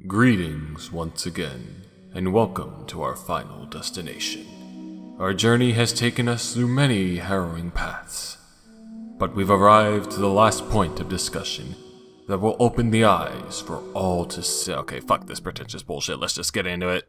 Greetings once again, and welcome to our final destination. Our journey has taken us through many harrowing paths, but we've arrived to the last point of discussion that will open the eyes for all to see. Okay, fuck this pretentious bullshit, let's just get into it.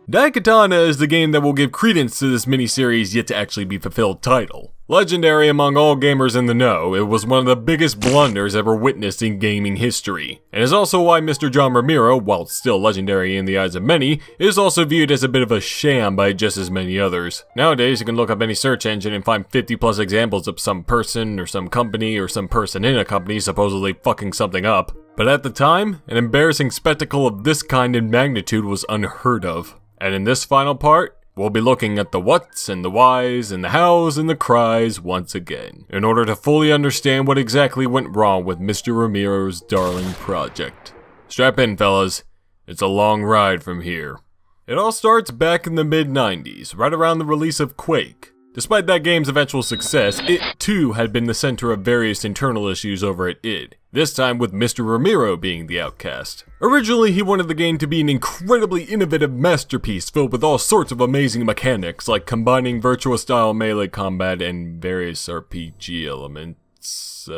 Daikatana is the game that will give credence to this miniseries yet to actually be fulfilled title. Legendary among all gamers in the know, it was one of the biggest blunders ever witnessed in gaming history, and is also why Mr. John Romero, while still legendary in the eyes of many, is also viewed as a bit of a sham by just as many others. Nowadays, you can look up any search engine and find 50 plus examples of some person or some company or some person in a company supposedly fucking something up. But at the time, an embarrassing spectacle of this kind and magnitude was unheard of. And in this final part, we'll be looking at the whats and the whys and the hows and the cries once again, in order to fully understand what exactly went wrong with Mr. Romero's darling project. Strap in, fellas. It's a long ride from here. It all starts back in the mid-90s, right around the release of Quake. Despite that game's eventual success, it too had been the center of various internal issues over at id, this time with Mr. Romero being the outcast. Originally, he wanted the game to be an incredibly innovative masterpiece filled with all sorts of amazing mechanics, like combining virtua-style melee combat and various RPG elements.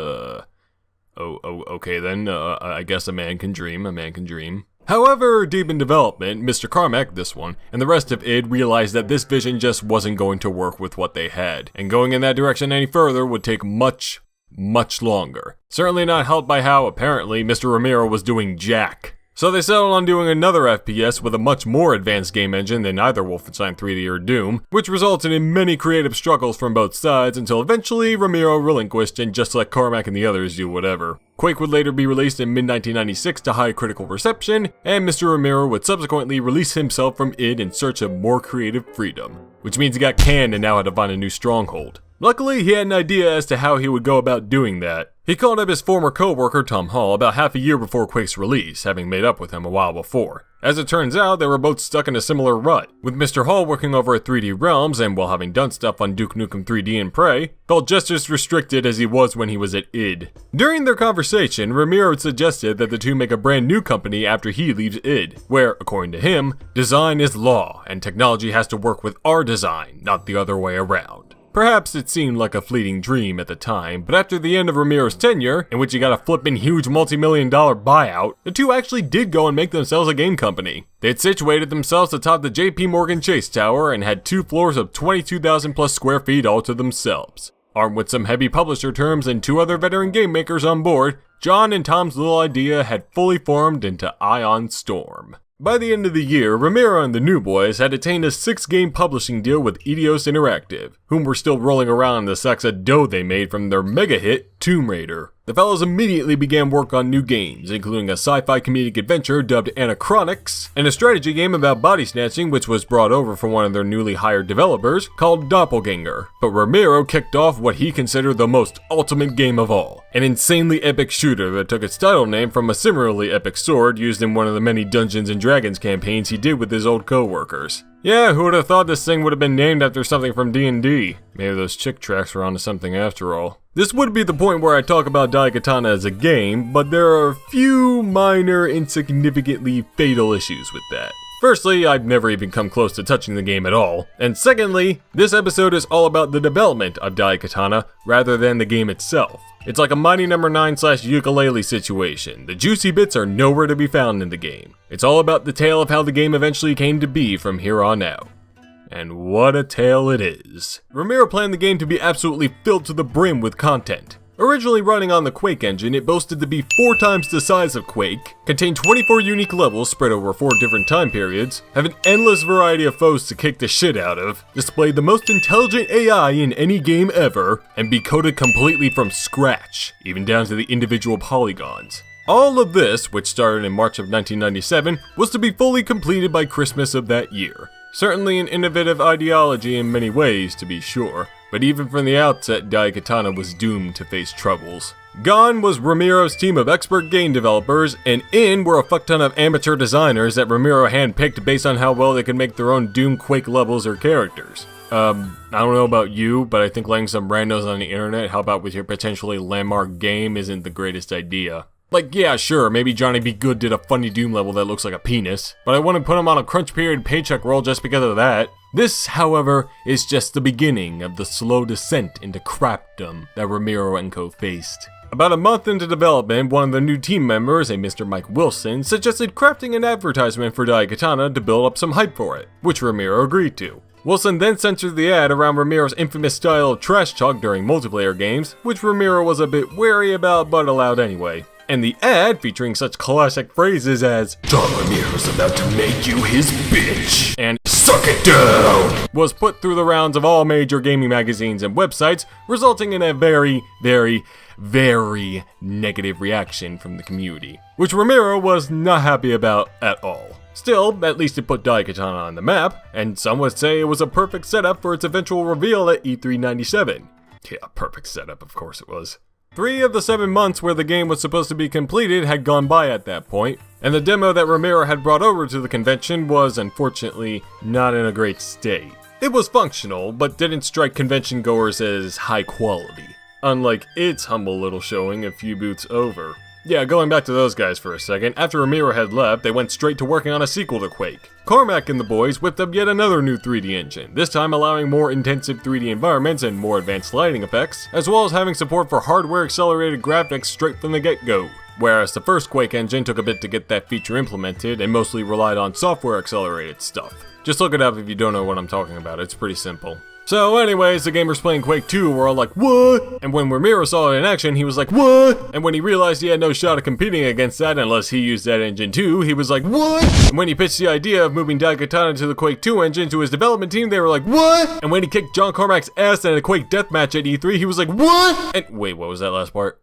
Okay then, I guess a man can dream. However, deep in development, Mr. Carmack, this one, and the rest of id realized that this vision just wasn't going to work with what they had, and going in that direction any further would take much longer. Certainly not helped by how, apparently, Mr. Romero was doing jack. So they settled on doing another FPS with a much more advanced game engine than either Wolfenstein 3D or Doom, which resulted in many creative struggles from both sides until eventually Romero relinquished and just let Carmack and the others do whatever. Quake would later be released in mid-1996 to high critical reception, and Mr. Romero would subsequently release himself from id in search of more creative freedom, which means he got canned and now had to find a new stronghold. Luckily, he had an idea as to how he would go about doing that. He called up his former co-worker Tom Hall about half a year before Quake's release, having made up with him a while before. As it turns out, they were both stuck in a similar rut, with Mr. Hall working over at 3D Realms and, while having done stuff on Duke Nukem 3D and Prey, felt just as restricted as he was when he was at id. During their conversation, Romero suggested that the two make a brand new company after he leaves id, where, according to him, design is law, and technology has to work with our design, not the other way around. Perhaps it seemed like a fleeting dream at the time, but after the end of Romero's tenure, in which he got a flippin' huge multi-million-dollar buyout, the two actually did go and make themselves a game company. They had situated themselves atop the JP Morgan Chase Tower and had 2 floors of 22,000 plus square feet all to themselves. Armed with some heavy publisher terms and 2 other veteran game makers on board, John and Tom's little idea had fully formed into Ion Storm. By the end of the year, Romero and the New Boys had attained a 6-game publishing deal with Eidos Interactive, whom were still rolling around in the sacks of dough they made from their mega hit, Tomb Raider. The fellows immediately began work on new games, including a sci-fi comedic adventure dubbed Anachronics, and a strategy game about body snatching which was brought over from one of their newly hired developers called Doppelganger. But Romero kicked off what he considered the most ultimate game of all, an insanely epic shooter that took its title name from a similarly epic sword used in one of the many Dungeons & Dragons campaigns he did with his old co-workers. Yeah, who would have thought this thing would have been named after something from D&D? Maybe those chick tracks were onto something after all. This would be the point where I talk about Daikatana as a game, but there are a few minor, insignificantly fatal issues with that. Firstly, I've never even come close to touching the game at all, and secondly, this episode is all about the development of Daikatana rather than the game itself. It's like a Mighty No. 9/ukulele situation. The juicy bits are nowhere to be found in the game. It's all about the tale of how the game eventually came to be from here on out. And what a tale it is. Romero planned the game to be absolutely filled to the brim with content. Originally running on the Quake engine, it boasted to be 4 times the size of Quake, contain 24 unique levels spread over 4 different time periods, have an endless variety of foes to kick the shit out of, display the most intelligent AI in any game ever, and be coded completely from scratch, even down to the individual polygons. All of this, which started in March of 1997, was to be fully completed by Christmas of that year. Certainly an innovative ideology in many ways, to be sure, but even from the outset, Daikatana was doomed to face troubles. Gone was Romero's team of expert game developers, and in were a fuck ton of amateur designers that Romero handpicked based on how well they could make their own Doom Quake levels or characters. I don't know about you, but I think letting some randos on the internet help out with your potentially landmark game isn't the greatest idea. Like, yeah, sure, maybe Johnny B. Good did a funny Doom level that looks like a penis, but I wouldn't put him on a crunch period paycheck roll just because of that. This, however, is just the beginning of the slow descent into crapdom that Romero and co faced. About a month into development, one of the new team members, a Mr. Mike Wilson, suggested crafting an advertisement for Daikatana to build up some hype for it, which Romero agreed to. Wilson then censored the ad around Romero's infamous style of trash talk during multiplayer games, which Romero was a bit wary about but allowed anyway. And the ad, featuring such classic phrases as "Don Romero's about to make you his bitch" and "Suck it down," was put through the rounds of all major gaming magazines and websites, resulting in a very, very, very negative reaction from the community, which Romero was not happy about at all. Still, at least it put Daikatana on the map, and some would say it was a perfect setup for its eventual reveal at E3 '97. Yeah, perfect setup, of course it was. 3 of the 7 months where the game was supposed to be completed had gone by at that point, and the demo that Romero had brought over to the convention was, unfortunately, not in a great state. It was functional, but didn't strike convention goers as high quality, unlike its humble little showing a few booths over. Yeah, going back to those guys for a second, after Romero had left, they went straight to working on a sequel to Quake. Carmack and the boys whipped up yet another new 3D engine, this time allowing more intensive 3D environments and more advanced lighting effects, as well as having support for hardware-accelerated graphics straight from the get-go. Whereas the first Quake engine took a bit to get that feature implemented and mostly relied on software-accelerated stuff. Just look it up if you don't know what I'm talking about, it's pretty simple. So anyways, the gamers playing Quake 2 were all like, "What?" And when Romero saw it in action, he was like, "What?" And when he realized he had no shot at competing against that unless he used that engine too, he was like, "What?" And when he pitched the idea of moving Daikatana to the Quake 2 engine to his development team, they were like, "What?" And when he kicked John Carmack's ass in a Quake deathmatch at E3, he was like, "What?" And wait, what was that last part?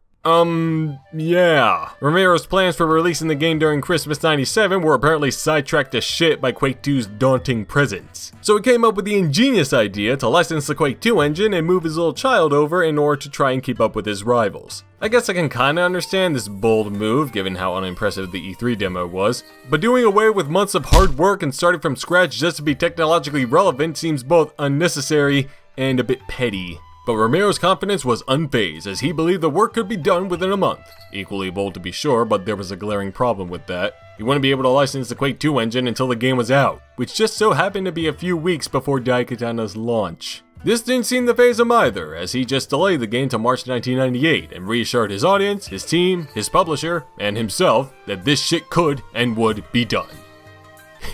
Yeah. Romero's plans for releasing the game during Christmas '97 were apparently sidetracked to shit by Quake 2's daunting presence. So he came up with the ingenious idea to license the Quake 2 engine and move his little child over in order to try and keep up with his rivals. I guess I can kinda understand this bold move given how unimpressive the E3 demo was, but doing away with months of hard work and starting from scratch just to be technologically relevant seems both unnecessary and a bit petty. But Romero's confidence was unfazed, as he believed the work could be done within a month. Equally bold to be sure, but there was a glaring problem with that. He wouldn't be able to license the Quake 2 engine until the game was out, which just so happened to be a few weeks before Daikatana's launch. This didn't seem to faze him either, as he just delayed the game to March 1998 and reassured his audience, his team, his publisher, and himself that this shit could and would be done.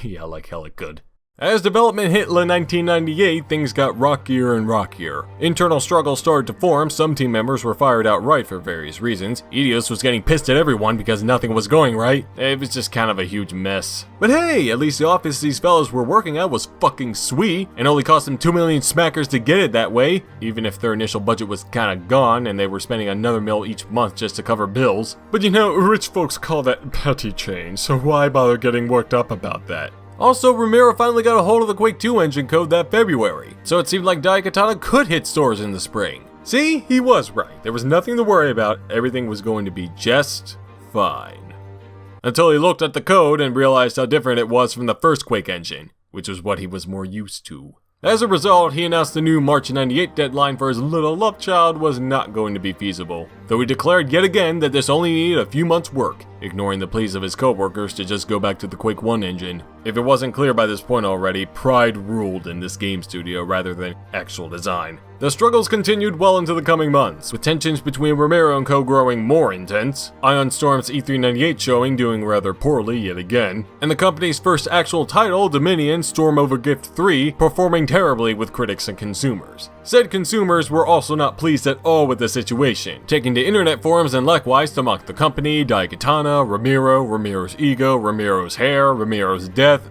Yeah, like hell it could. As development hit 1998, things got rockier and rockier. Internal struggles started to form, some team members were fired outright for various reasons. Eidos was getting pissed at everyone because nothing was going right. It was just kind of a huge mess. But hey, at least the office these fellas were working at was fucking sweet, and only cost them 2 million smackers to get it that way, even if their initial budget was kinda gone and they were spending another mil each month just to cover bills. But you know, rich folks call that petty change, so why bother getting worked up about that? Also, Romero finally got a hold of the Quake 2 engine code that February, so it seemed like Daikatana could hit stores in the spring. See, he was right. There was nothing to worry about. Everything was going to be just fine. Until he looked at the code and realized how different it was from the first Quake engine, which was what he was more used to. As a result, he announced the new March '98 deadline for his little love child was not going to be feasible, though he declared yet again that this only needed a few months' work, ignoring the pleas of his co-workers to just go back to the Quake 1 engine. If it wasn't clear by this point already, pride ruled in this game studio rather than actual design. The struggles continued well into the coming months, with tensions between Romero and co growing more intense, Ion Storm's E3 '98 showing doing rather poorly yet again, and the company's first actual title, Dominion Storm Over Gift 3, performing terribly with critics and consumers. Said consumers were also not pleased at all with the situation, taking to internet forums and likewise to mock the company, Daikatana, Romero, Romero's ego, Romero's hair, Romero's death,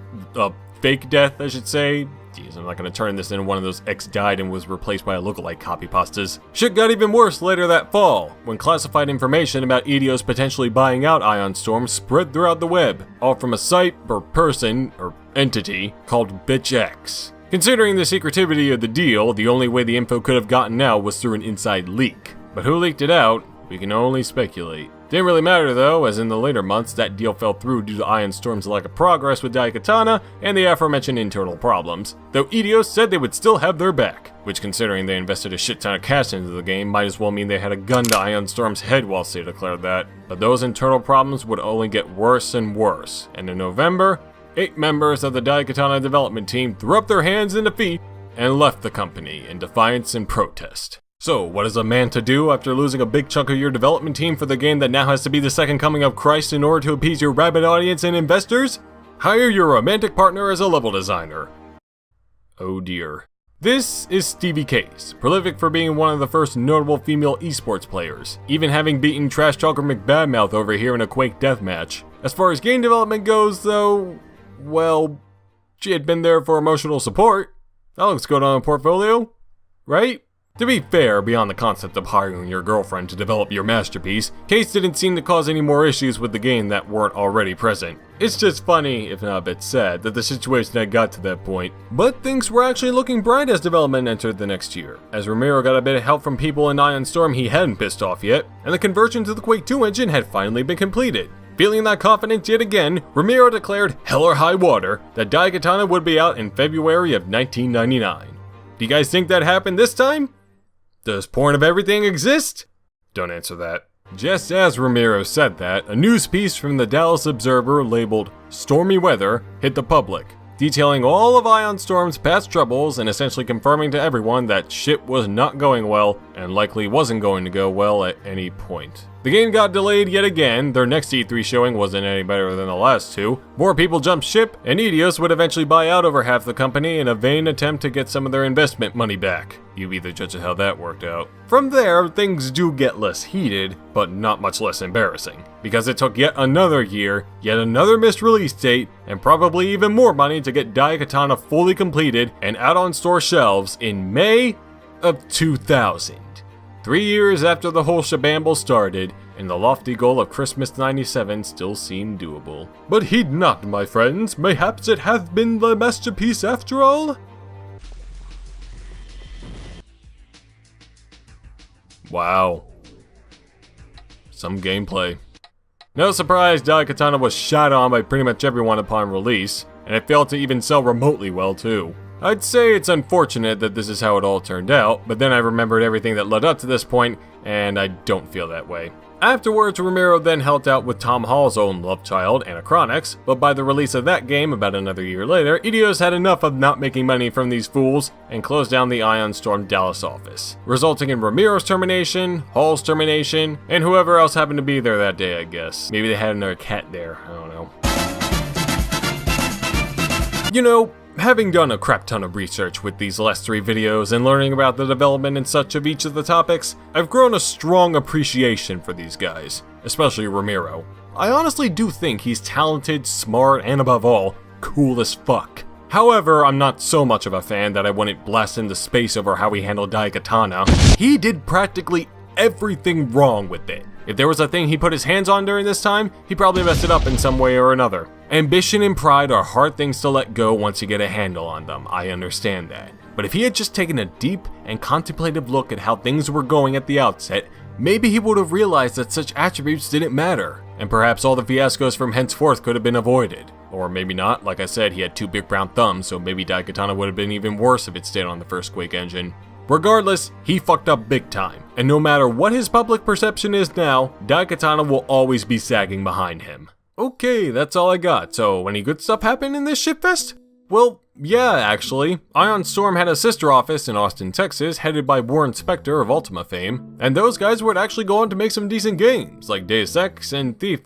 fake death I should say, Jeez, I'm not gonna turn this into one of those X died and was replaced by a lookalike copy pastas. Shit got even worse later that fall, when classified information about Eidos potentially buying out Ion Storm spread throughout the web, all from a site, or person, or entity, called BitchX. Considering the secretivity of the deal, the only way the info could have gotten out was through an inside leak. But who leaked it out? We can only speculate. Didn't really matter though, as in the later months, that deal fell through due to Ion Storm's lack of progress with Daikatana and the aforementioned internal problems, though Eidos said they would still have their back, which considering they invested a shit ton of cash into the game might as well mean they had a gun to Ion Storm's head whilst they declared that. But those internal problems would only get worse and worse, and in November, 8 members of the Daikatana development team threw up their hands in defeat and left the company in defiance and protest. So, what is a man to do after losing a big chunk of your development team for the game that now has to be the second coming of Christ in order to appease your rabid audience and investors? Hire your romantic partner as a level designer. Oh dear. This is Stevie Case, prolific for being one of the first notable female esports players, even having beaten Trash Talker McBadmouth over here in a Quake deathmatch. As far as game development goes though, well, she had been there for emotional support. That looks good on a portfolio, right? To be fair, beyond the concept of hiring your girlfriend to develop your masterpiece, Case didn't seem to cause any more issues with the game that weren't already present. It's just funny, if not a bit sad, that the situation had got to that point. But things were actually looking bright as development entered the next year, as Romero got a bit of help from people in Ion Storm he hadn't pissed off yet, and the conversion to the Quake 2 engine had finally been completed. Feeling that confidence yet again, Romero declared, hell or high water, that Daikatana would be out in February of 1999. Do you guys think that happened this time? Does porn of everything exist? Don't answer that. Just as Romero said that, a news piece from the Dallas Observer labeled Stormy Weather hit the public, detailing all of Ion Storm's past troubles and essentially confirming to everyone that shit was not going well and likely wasn't going to go well at any point. The game got delayed yet again, their next E3 showing wasn't any better than the last two, more people jumped ship, and Eidos would eventually buy out over half the company in a vain attempt to get some of their investment money back. You either judge how that worked out. From there, things do get less heated, but not much less embarrassing, because it took yet another year, yet another missed release date, and probably even more money to get Daikatana fully completed and out on store shelves in May of 2000. 3 years after the whole shabamble started, and the lofty goal of Christmas '97 still seemed doable. But heed not, my friends, mayhaps it hath been the masterpiece after all? Wow. Some gameplay. No surprise, Daikatana was shot on by pretty much everyone upon release, and it failed to even sell remotely well too. I'd say it's unfortunate that this is how it all turned out, but then I remembered everything that led up to this point, and I don't feel that way. Afterwards, Romero then helped out with Tom Hall's own love child, Anachronix, but by the release of that game about another year later, Eidos had enough of not making money from these fools and closed down the Ion Storm Dallas office, resulting in Romero's termination, Hall's termination, and whoever else happened to be there that day, I guess. Maybe they had another cat there, I don't know. You know, having done a crap ton of research with these last 3 videos and learning about the development and such of each of the topics, I've grown a strong appreciation for these guys, especially Romero. I honestly do think he's talented, smart, and above all, cool as fuck. However, I'm not so much of a fan that I wouldn't blast into space over how he handled Daikatana. He did practically everything wrong with it. If there was a thing he put his hands on during this time, he probably messed it up in some way or another. Ambition and pride are hard things to let go once you get a handle on them, I understand that. But if he had just taken a deep and contemplative look at how things were going at the outset, maybe he would have realized that such attributes didn't matter, and perhaps all the fiascos from henceforth could have been avoided. Or maybe not, like I said, he had 2 big brown thumbs, so maybe Daikatana would have been even worse if it stayed on the first Quake engine. Regardless, he fucked up big time, and no matter what his public perception is now, Daikatana will always be sagging behind him. Okay, that's all I got, so any good stuff happen in this shitfest? Well, yeah, actually. Ion Storm had a sister office in Austin, Texas, headed by Warren Spector of Ultima fame, and those guys would actually go on to make some decent games, like Deus Ex and Thief.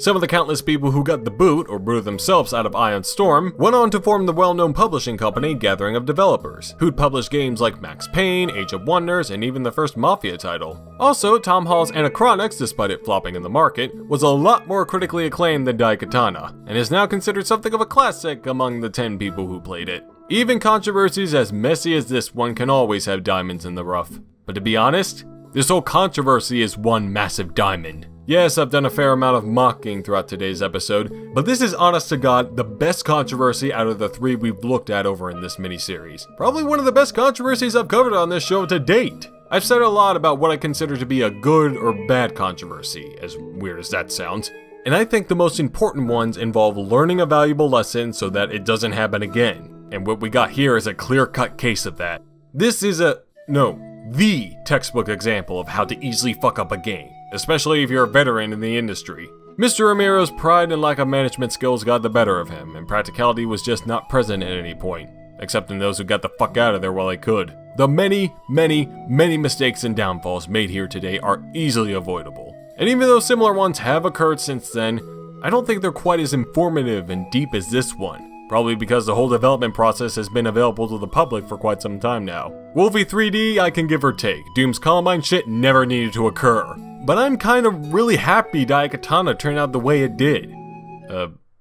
Some of the countless people who got the boot, or booted themselves out of Ion Storm, went on to form the well-known publishing company Gathering of Developers, who'd published games like Max Payne, Age of Wonders, and even the first Mafia title. Also, Tom Hall's Anachronix, despite it flopping in the market, was a lot more critically acclaimed than Daikatana, and is now considered something of a classic among the 10 people who played it. Even controversies as messy as this one can always have diamonds in the rough. But to be honest, this whole controversy is one massive diamond. Yes, I've done a fair amount of mocking throughout today's episode, but this is honest to God the best controversy out of the 3 we've looked at over in this miniseries. Probably one of the best controversies I've covered on this show to date. I've said a lot about what I consider to be a good or bad controversy, as weird as that sounds. And I think the most important ones involve learning a valuable lesson so that it doesn't happen again. And what we got here is a clear-cut case of that. This is the textbook example of how to easily fuck up a game, especially if you're a veteran in the industry. Mr. Romero's pride and lack of management skills got the better of him, and practicality was just not present at any point, except in those who got the fuck out of there while they could. The many mistakes and downfalls made here today are easily avoidable. And even though similar ones have occurred since then, I don't think they're quite as informative and deep as this one. Probably because the whole development process has been available to the public for quite some time now. Wolfie 3D, I can give or take. Doom's Columbine shit never needed to occur. But I'm kind of really happy Daikatana turned out the way it did.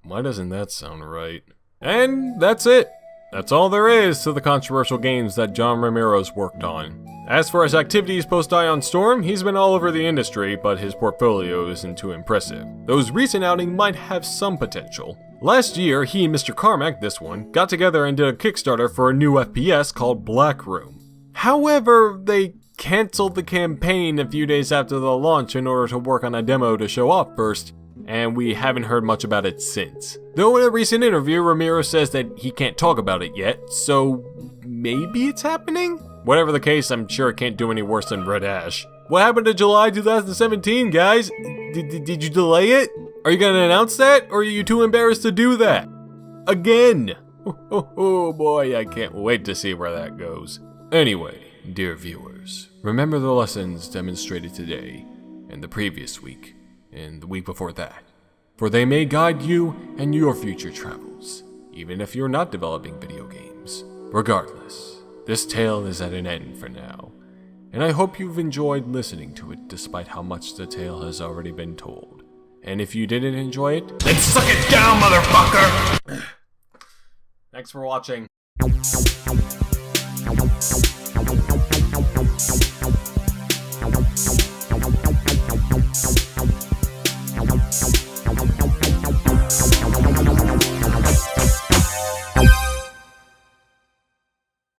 Why doesn't that sound right? And that's it. That's all there is to the controversial games that John Romero's worked on. As for his activities post-Ion Storm, he's been all over the industry, but his portfolio isn't too impressive. Though his recent outing might have some potential. Last year, he and Mr. Carmack, this one, got together and did a Kickstarter for a new FPS called Black Room. However, they canceled the campaign a few days after the launch in order to work on a demo to show off first, and we haven't heard much about it since. Though in a recent interview, Romero says that he can't talk about it yet, so maybe it's happening? Whatever the case, I'm sure it can't do any worse than Red Ash. What happened to July 2017, guys? Did you delay it? Are you gonna announce that, or are you too embarrassed to do that? Again! Oh boy, I can't wait to see where that goes. Anyway, dear viewers, remember the lessons demonstrated today, and the previous week, and the week before that. For they may guide you and your future travels, even if you're not developing video games. Regardless, this tale is at an end for now, and I hope you've enjoyed listening to it despite how much the tale has already been told. And if you didn't enjoy it, then suck it down, motherfucker! Thanks for watching.